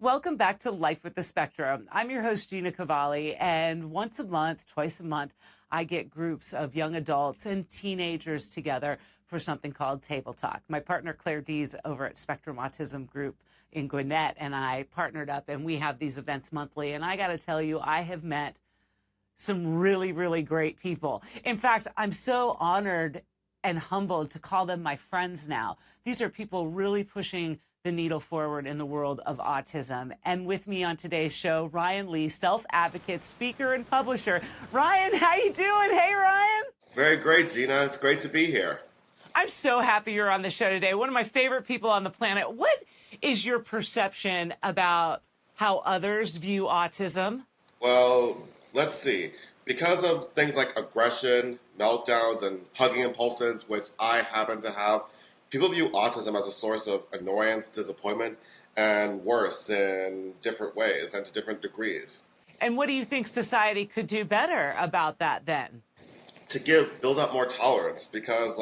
Welcome back to Life with the Spectrum. I'm your host, Gina Cavalli, and once a month, twice a month, I get groups of young adults and teenagers together for something called Table Talk. My partner, Claire Dees, over at Spectrum Autism Group in Gwinnett, and I partnered up, and we have these events monthly. And I got to tell you, I have met some really, really great people. In fact, I'm so honored and humbled to call them my friends now. These are people really pushing the needle forward in the world of autism. And with me on today's show, Ryan Lee, self-advocate, speaker, and publisher. Ryan, how you doing? Hey, Ryan. Very great, Gina. It's great to be here. I'm so happy you're on the show today. One of my favorite people on the planet. What is your perception about how others view autism? Well, let's see. Because of things like aggression, meltdowns, and hugging impulsions, which I happen to have, people view autism as a source of annoyance, disappointment, and worse in different ways and to different degrees. And what do you think society could do better about that then? To build up more tolerance, because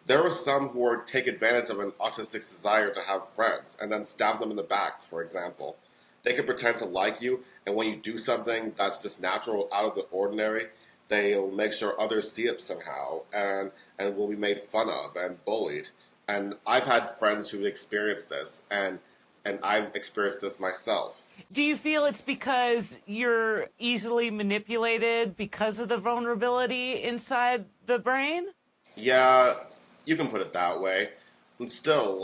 there are some who would take advantage of an autistic's desire to have friends and then stab them in the back, for example. They could pretend to like you, and when you do something that's just natural, out of the ordinary, they'll make sure others see it somehow and will be made fun of and bullied. And I've had friends who've experienced this, and I've experienced this myself. Do you feel it's because you're easily manipulated because of the vulnerability inside the brain? Yeah, you can put it that way. And still,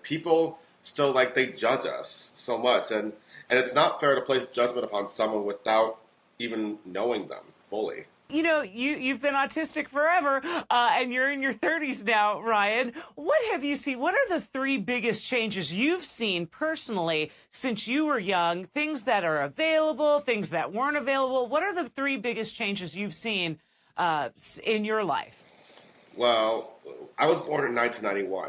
people still, they judge us so much. And it's not fair to place judgment upon someone without even knowing them fully. You know, you've been autistic forever, and you're in your 30s now, Ryan. What have you seen? What are the three biggest changes you've seen personally since you were young? Things that are available, things that weren't available. What are the three biggest changes you've seen in your life? Well, I was born in 1991,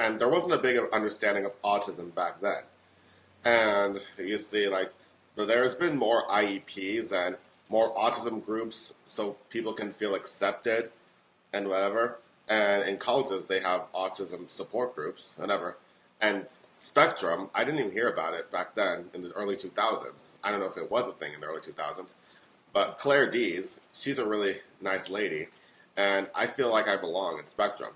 and there wasn't a big understanding of autism back then. And you see, but there's been more IEPs and more autism groups so people can feel accepted and whatever. And in colleges, they have autism support groups, whatever. And Spectrum, I didn't even hear about it back then in the early 2000s. I don't know if it was a thing in the early 2000s. But Claire Dees, she's a really nice lady. And I feel like I belong in Spectrum.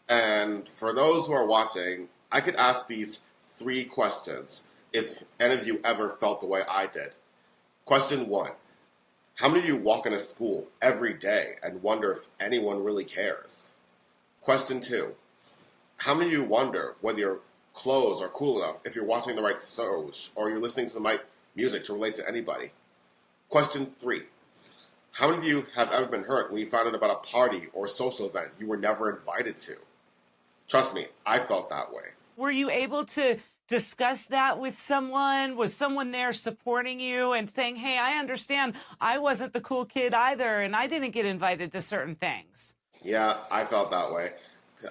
And for those who are watching, I could ask these three questions if any of you ever felt the way I did. Question 1. How many of you walk into school every day and wonder if anyone really cares? Question 2. How many of you wonder whether your clothes are cool enough if you're watching the right shows or you're listening to the right music to relate to anybody? Question 3. How many of you have ever been hurt when you found out about a party or social event you were never invited to? Trust me, I felt that way. Were you able to discuss that with someone? Was someone there supporting you and saying, hey, I understand I wasn't the cool kid either and I didn't get invited to certain things? Yeah, I felt that way.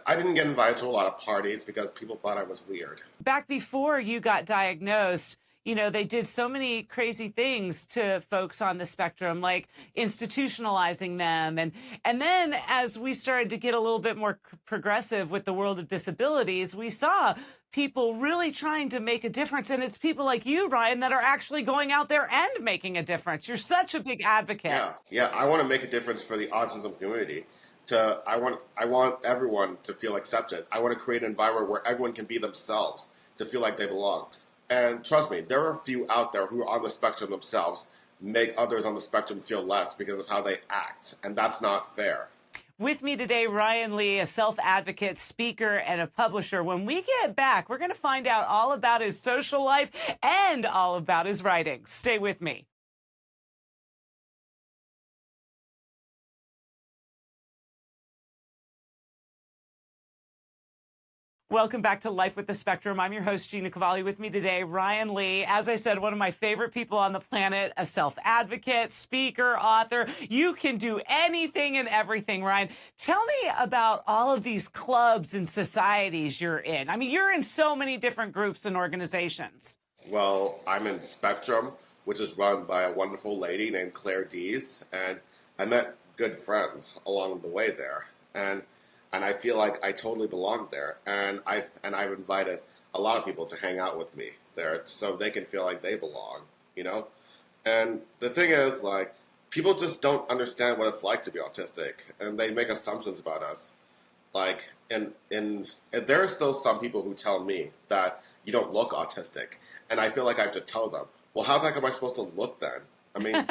I didn't get invited to a lot of parties because people thought I was weird. Back before you got diagnosed, you know, they did so many crazy things to folks on the spectrum, like institutionalizing them. And then as we started to get a little bit more progressive with the world of disabilities, we saw people really trying to make a difference. And it's people like you, Ryan, that are actually going out there and making a difference. You're such a big advocate. Yeah. I want to make a difference for the autism community. I want everyone to feel accepted. I want to create an environment where everyone can be themselves, to feel like they belong. And trust me, there are a few out there who are on the spectrum themselves, make others on the spectrum feel less because of how they act. And that's not fair. With me today, Ryan Lee, a self-advocate, speaker, and a publisher. When we get back, we're going to find out all about his social life and all about his writing. Stay with me. Welcome back to Life with the Spectrum. I'm your host, Gina Cavalli. With me today, Ryan Lee. As I said, one of my favorite people on the planet, a self-advocate, speaker, author. You can do anything and everything, Ryan. Tell me about all of these clubs and societies you're in. I mean, you're in so many different groups and organizations. Well, I'm in Spectrum, which is run by a wonderful lady named Claire Dees, and I met good friends along the way there. And I feel like I totally belong there, and I've invited a lot of people to hang out with me there so they can feel like they belong, you know? And the thing is, like, people just don't understand what it's like to be autistic, and they make assumptions about us. Like, and there are still some people who tell me that you don't look autistic, and I feel like I have to tell them, well, how the heck am I supposed to look then? I mean,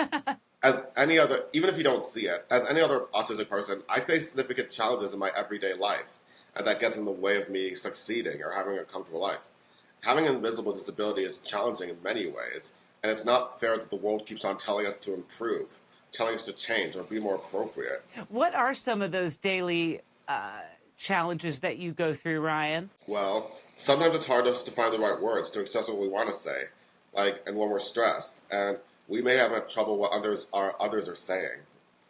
as any other, even if you don't see it, as any other autistic person, I face significant challenges in my everyday life, and that gets in the way of me succeeding or having a comfortable life. Having an invisible disability is challenging in many ways, and it's not fair that the world keeps on telling us to improve, telling us to change or be more appropriate. What are some of those daily challenges that you go through, Ryan? Well, sometimes it's hard to find the right words to express what we want to say, like, and when we're stressed, and we may have trouble what others are saying,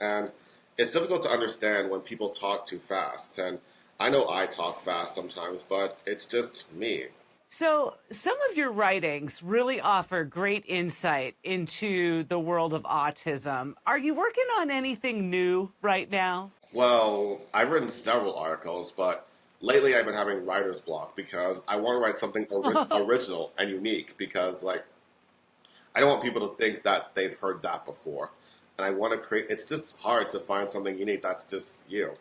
and it's difficult to understand when people talk too fast. And I know I talk fast sometimes, but it's just me. So, some of your writings really offer great insight into the world of autism. Are you working on anything new right now? Well, I've written several articles, but lately I've been having writer's block because I want to write something original and unique because, like, I don't want people to think that they've heard that before. And I want to create, it's just hard to find something unique that's just you.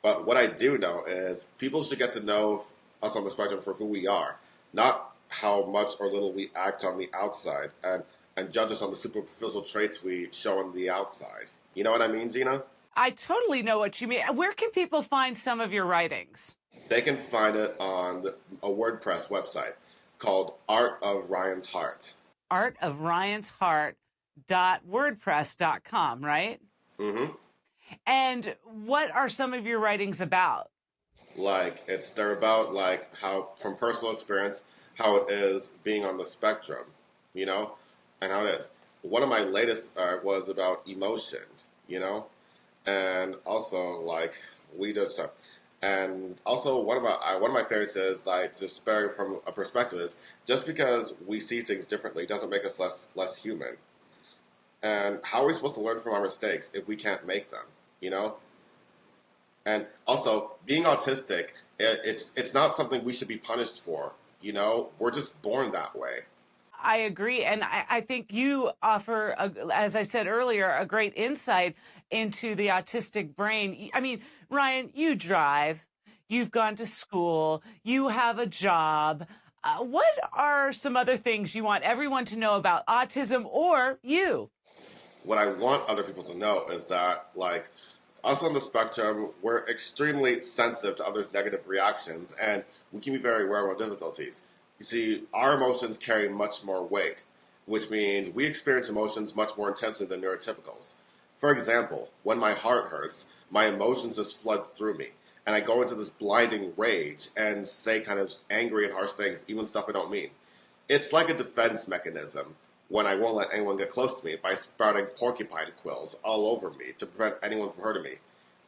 But what I do know is people should get to know us on the spectrum for who we are, not how much or little we act on the outside, and judge us on the superficial traits we show on the outside. You know what I mean, Gina? I totally know what you mean. Where can people find some of your writings? They can find it on a WordPress website called Art of Ryan's Heart. artofryansheart.wordpress.com, right? Mm-hmm. And what are some of your writings about? Like, they're about, like, how, from personal experience, how it is being on the spectrum, you know, and how it is. One of my latest was about emotion, you know, and also, like, and also one of my favorites is, like, to spare from a perspective is just because we see things differently doesn't make us less human. And how are we supposed to learn from our mistakes if we can't make them, you know? And also, being autistic, it's not something we should be punished for. You know, we're just born that way. I agree. And I think you offer, as I said earlier, a great insight into the autistic brain. I mean, Ryan, you drive, you've gone to school, you have a job. What are some other things you want everyone to know about autism or you? What I want other people to know is that, like, us on the spectrum, we're extremely sensitive to others' negative reactions, and we can be very aware of our difficulties. You see, our emotions carry much more weight, which means we experience emotions much more intensely than neurotypicals. For example, when my heart hurts, my emotions just flood through me, and I go into this blinding rage and say kind of angry and harsh things, even stuff I don't mean. It's like a defense mechanism when I won't let anyone get close to me by sprouting porcupine quills all over me to prevent anyone from hurting me.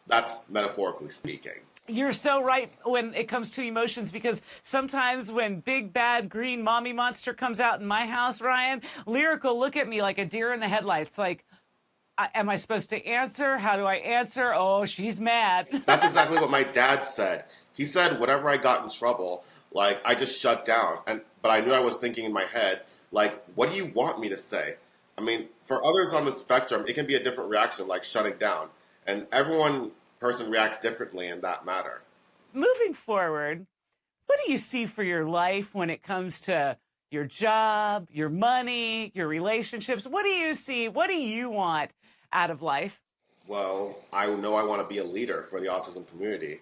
That's metaphorically speaking. You're so right when it comes to emotions, because sometimes when big bad green mommy monster comes out in my house, Ryan, Lyric will look at me like a deer in the headlights, like, am I supposed to answer? How do I answer? Oh, she's mad. That's exactly what my dad said. He said whenever I got in trouble, like, I just shut down. But I knew I was thinking in my head, like, what do you want me to say? I mean, for others on the spectrum, it can be a different reaction, like shutting down. And person reacts differently in that matter. Moving forward, what do you see for your life when it comes to your job, your money, your relationships? What do you see? What do you want out of life? Well, I know I want to be a leader for the autism community.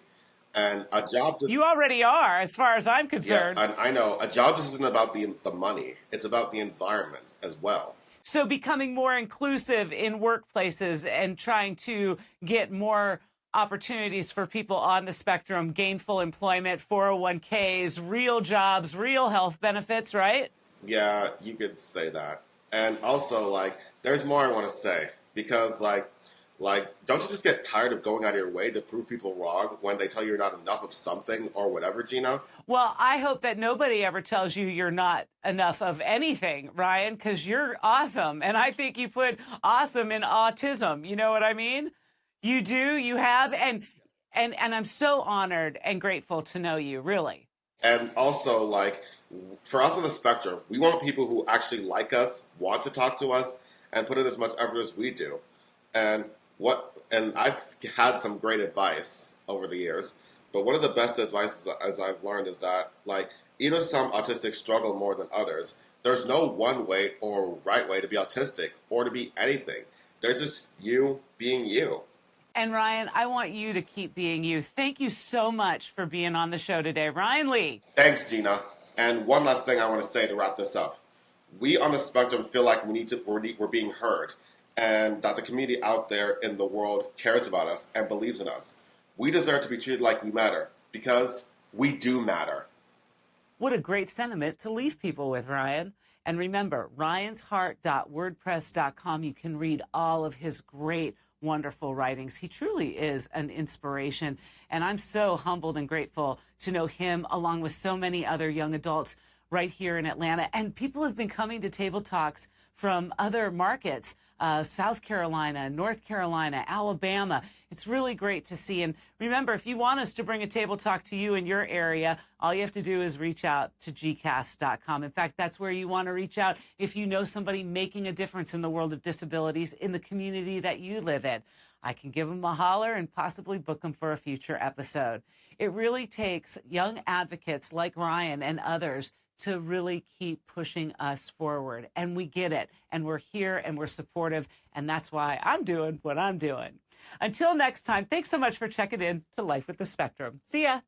And a job just... You already are, as far as I'm concerned. Yeah, and I know. A job just isn't about the money. It's about the environment as well. So becoming more inclusive in workplaces and trying to get more opportunities for people on the spectrum, gainful employment, 401ks, real jobs, real health benefits, right? Yeah, you could say that. And also, like, there's more I want to say. Because, like, don't you just get tired of going out of your way to prove people wrong when they tell you you're not enough of something or whatever, Gina? Well, I hope that nobody ever tells you you're not enough of anything, Ryan, because you're awesome. And I think you put awesome in autism. You know what I mean? You do, you have, and I'm so honored and grateful to know you, really. And also, like, for us on the spectrum, we want people who actually like us, want to talk to us, and put in as much effort as we do. And and I've had some great advice over the years, but one of the best advices as I've learned is that, like, even if some autistics struggle more than others, there's no one way or right way to be autistic or to be anything. There's just you being you. And Ryan, I want you to keep being you. Thank you so much for being on the show today. Ryan Lee. Thanks, Gina. And one last thing I want to say to wrap this up. We on the spectrum feel like we're being heard, and that the community out there in the world cares about us and believes in us. We deserve to be treated like we matter because we do matter. What a great sentiment to leave people with, Ryan. And remember, ryansheart.wordpress.com. You can read all of his great, wonderful writings. He truly is an inspiration. And I'm so humbled and grateful to know him along with so many other young adults right here in Atlanta. And people have been coming to Table Talks from other markets, South Carolina, North Carolina, Alabama. It's really great to see. And remember, if you want us to bring a Table Talk to you in your area, all you have to do is reach out to gcast.com. In fact, that's where you want to reach out if you know somebody making a difference in the world of disabilities in the community that you live in. I can give them a holler and possibly book them for a future episode. It really takes young advocates like Ryan and others to really keep pushing us forward. And we get it. And we're here and we're supportive. And that's why I'm doing what I'm doing. Until next time, thanks so much for checking in to Life with the Spectrum. See ya.